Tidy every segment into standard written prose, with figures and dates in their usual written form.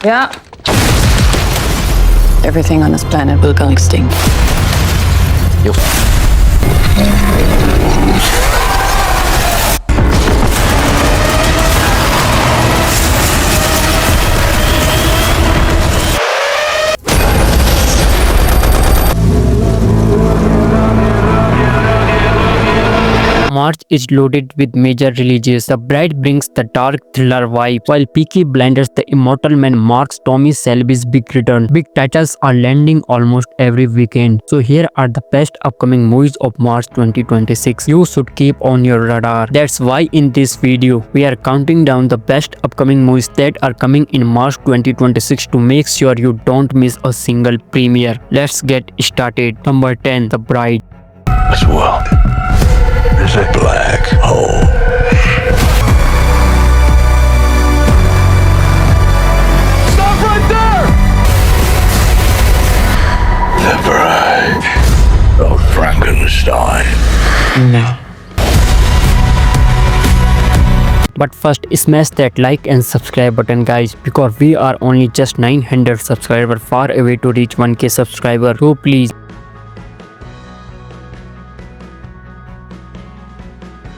Yeah. Everything on this planet will go extinct. You March is loaded with major releases. The Bride brings the dark thriller vibe, while Peaky Blinders The Immortal Man marks Tommy Shelby's big return. Big titles are landing almost every weekend. So here are the best upcoming movies of March 2026. You should keep on your radar. That's why in this video, we are counting down the best upcoming movies that are coming in March 2026 to make sure you don't miss a single premiere. Let's get started. Number 10, The Bride. This world is a black hole. Stop right there! The Bride of Frankenstein. No. But first, smash that like and subscribe button, guys, because we are only just 900 subscribers far away to reach 1k subscriber. So please.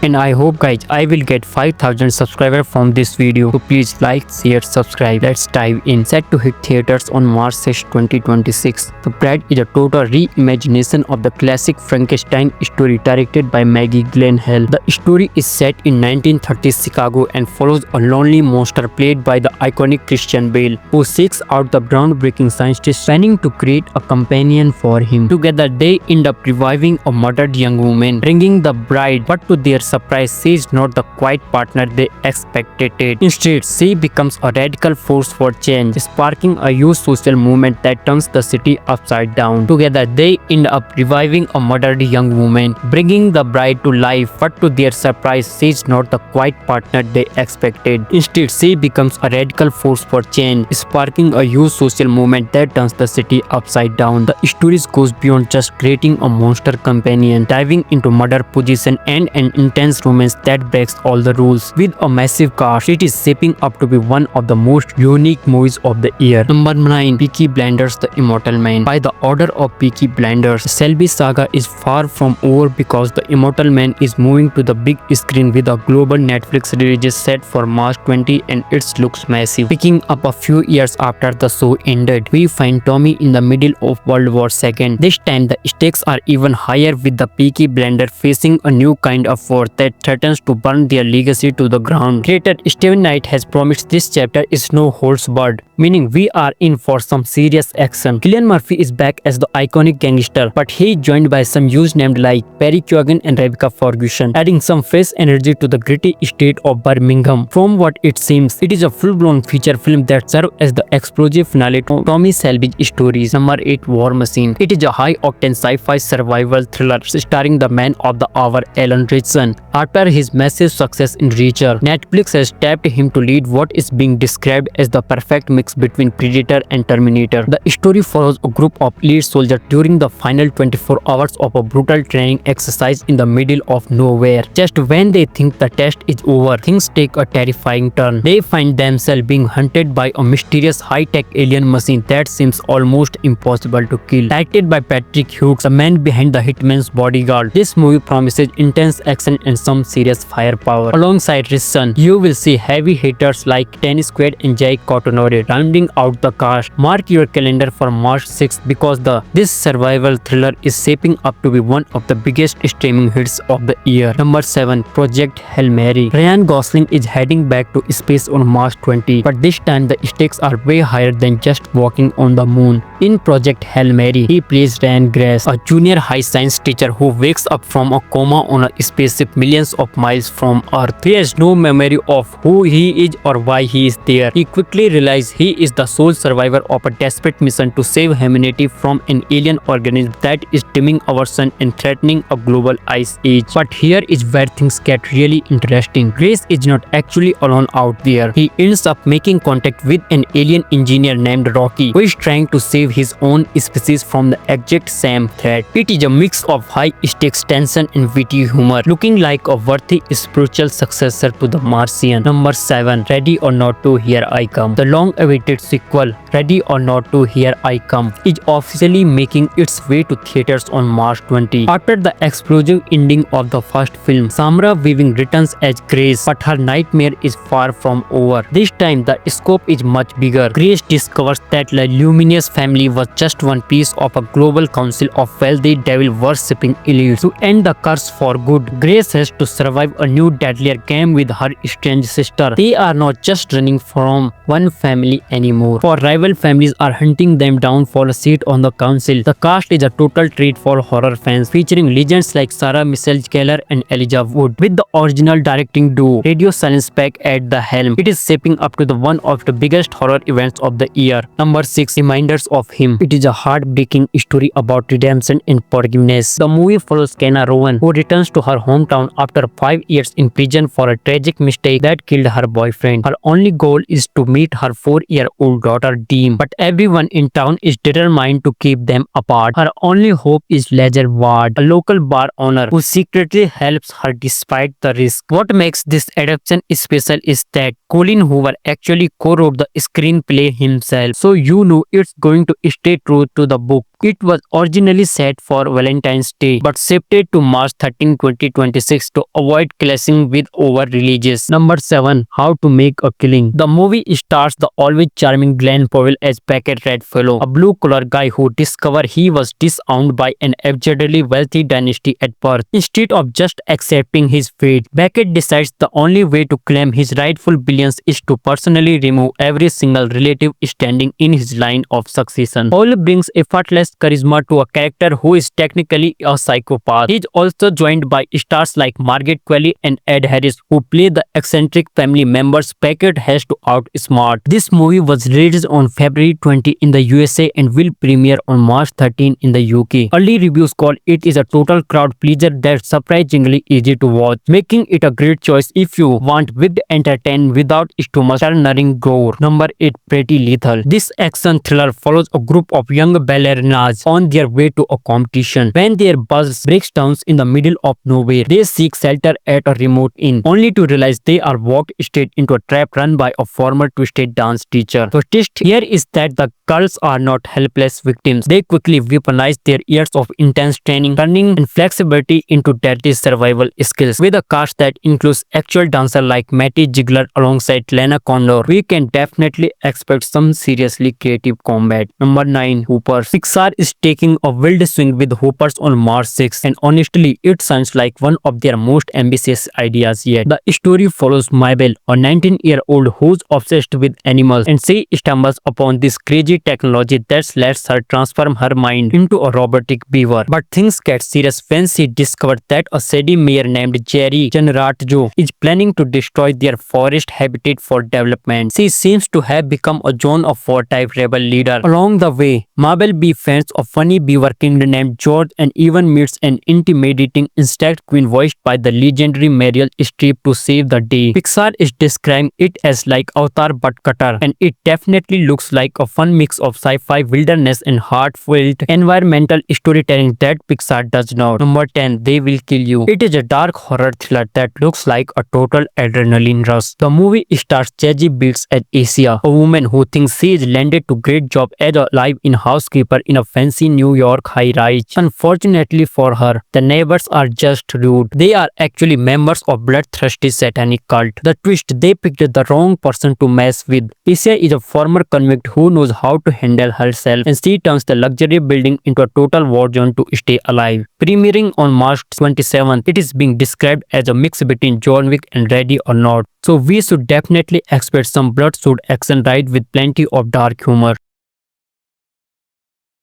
And I hope, guys, I will get 5000 subscribers from this video. So please like, share, subscribe. Let's dive in. Set to hit theaters on March 6, 2026. The Bride is a total reimagination of the classic Frankenstein story directed by Maggie Gyllenhaal. The story is set in 1930s Chicago and follows a lonely monster played by the iconic Christian Bale, who seeks out the groundbreaking scientist planning to create a companion for him. Together, they end up reviving a murdered young woman, bringing the bride, but to their surprise, she is not the quiet partner they expected. Instead, she becomes a radical force for change, sparking a huge social movement that turns the city upside down. Together, they end up reviving a murdered young woman, bringing the bride to life, but to their surprise, she is not the quiet partner they expected. Instead, she becomes a radical force for change, sparking a huge social movement that turns the city upside down. The story goes beyond just creating a monster companion, diving into murder, possession, and an intense romance that breaks all the rules. With a massive cast, it is shaping up to be one of the most unique movies of the year. Number 9, Peaky Blinders The Immortal Man. By the order of Peaky Blinders, the Shelby saga is far from over because The Immortal Man is moving to the big screen with a global Netflix release set for March 20, and it looks massive. Picking up a few years after the show ended, we find Tommy in the middle of World War II. This time, the stakes are even higher, with the Peaky Blinders facing a new kind of war that threatens to burn their legacy to the ground. Creator Steven Knight has promised this chapter is no holds barred, meaning we are in for some serious action. Cillian Murphy is back as the iconic gangster, but he is joined by some huge names like Perry Keoghan and Rebecca Ferguson, adding some fresh energy to the gritty state of Birmingham. From what it seems, it is a full-blown feature film that serves as the explosive finale to Tommy Shelby's stories. Number 8, War Machine. It is a high-octane sci-fi survival thriller starring the man of the hour, Alan Ritchson. After his massive success in Reacher, Netflix has tapped him to lead what is being described as the perfect mix between Predator and Terminator. The story follows a group of elite soldiers during the final 24 hours of a brutal training exercise in the middle of nowhere. Just when they think the test is over, things take a terrifying turn. They find themselves being hunted by a mysterious high-tech alien machine that seems almost impossible to kill. Directed by Patrick Hughes, the man behind the Hitman's Bodyguard, this movie promises intense action and some serious firepower. Alongside Ritchson, you will see heavy hitters like Dennis Quaid and Jake Cotonore rounding out the cast. Mark your calendar for March 6th because this survival thriller is shaping up to be one of the biggest streaming hits of the year. Number 7, Project Hail Mary. Ryan Gosling is heading back to space on March 20, but this time the stakes are way higher than just walking on the moon. In Project Hail Mary, he plays Ryan Grace, a junior high science teacher who wakes up from a coma on a spaceship millions of miles from Earth. He has no memory of who he is or why he is there. He quickly realizes he is the sole survivor of a desperate mission to save humanity from an alien organism that is dimming our sun and threatening a global ice age. But here is where things get really interesting. Grace is not actually alone out there. He ends up making contact with an alien engineer named Rocky, who is trying to save his own species from the exact same threat. It is a mix of high-stakes tension and witty humor, looking like a worthy spiritual successor to The Martian. Number 7, Ready or Not 2, Here I Come. The long-awaited awaited sequel, Ready or Not to Here I Come, is officially making its way to theaters on March 20. After the explosive ending of the first film, Samara Weaving returns as Grace, but her nightmare is far from over. This time, the scope is much bigger. Grace discovers that the Luminous family was just one piece of a global council of wealthy devil-worshipping elites. To end the curse for good, Grace has to survive a new deadlier game with her strange sister. They are not just running from one family anymore, for rival families are hunting them down for a seat on the council. The cast is a total treat for horror fans, featuring legends like Sarah Michelle Gellar and Elijah Wood, with the original directing duo Radio Silence back at the helm. It is shaping up to the one of the biggest horror events of the year. Number 6, Reminders of Him. It is a heartbreaking story about redemption and forgiveness. The movie follows Kenna Rowan, who returns to her hometown after 5 years in prison for a tragic mistake that killed her boyfriend. Her only goal is to meet her 4-year-old daughter Deem, but everyone in town is determined to keep them apart. Her only hope is Ledger Ward, a local bar owner who secretly helps her despite the risk. What makes this adaptation special is that Colin Hoover actually co-wrote the screenplay himself, so you know it's going to stay true to the book. It was originally set for Valentine's Day, but shifted to March 13, 2026 to avoid clashing with over-releases. Number 7, How to Make a Killing. The movie stars the always charming Glenn Powell as Beckett Redfellow, a blue-collar guy who discovered he was disowned by an absurdly wealthy dynasty at birth. Instead of just accepting his fate, Beckett decides the only way to claim his rightful billions is to personally remove every single relative standing in his line of succession. Powell brings effortless charisma to a character who is technically a psychopath. He is also joined by stars like Margaret Qualley and Ed Harris, who play the eccentric family members Beckett has to outsmart. This movie was released on February 20 in the USA and will premiere on March 13 in the UK. Early reviews call it is a total crowd pleaser that's surprisingly easy to watch, making it a great choice if you want wicked entertainment without stomach-churning gore. Number 8, Pretty Lethal. This action thriller follows a group of young ballerinas on their way to a competition. When their bus breaks down in the middle of nowhere, they seek shelter at a remote inn, only to realize they are walked straight into a trap run by a former twisted dance teacher. The twist here is that the girls are not helpless victims. They quickly weaponize their years of intense training, turning and flexibility into deadly survival skills. With a cast that includes actual dancers like Matty Ziegler alongside Lena Condor, we can definitely expect some seriously creative combat. Number 9, Hoopers. Pixar is taking a wild swing with Hoopers on March 6, and honestly, it sounds like one of their most ambitious ideas yet. The story follows Mabel, a 19-year-old who's obsessed with animals, and she stumbles upon this crazy technology that lets her transform her mind into a robotic beaver. But things get serious when she discovers that a shady mayor named Jerry Gianratjo is planning to destroy their forest habitat for development. She seems to have become a Zone of War type rebel leader. Along the way, Mabel befriends a funny beaver king named George and even meets an intimidating insect queen voiced by the legendary Meryl Streep to save the day. Pixar is describing it as like Avatar but cutter, and it definitely looks like a fun mix of sci-fi, wilderness and heartfelt environmental storytelling that Pixar does not. Number 10, They Will Kill You. It is a dark horror thriller that looks like a total adrenaline rush. The movie stars Zazie Beetz as Asia, a woman who thinks she is landed to great job as a live-in housekeeper in a fancy New York high-rise. Unfortunately for her, the neighbors are just rude. They are actually members of bloodthirsty satanic cult. The twist, they picked the wrong person to mess with. Asia is a former convict who knows how to handle herself, and she turns the luxury building into a total war zone to stay alive. Premiering on March 27th, it is being described as a mix between John Wick and Ready or Not. So we should definitely expect some bloodshot action right with plenty of dark humor.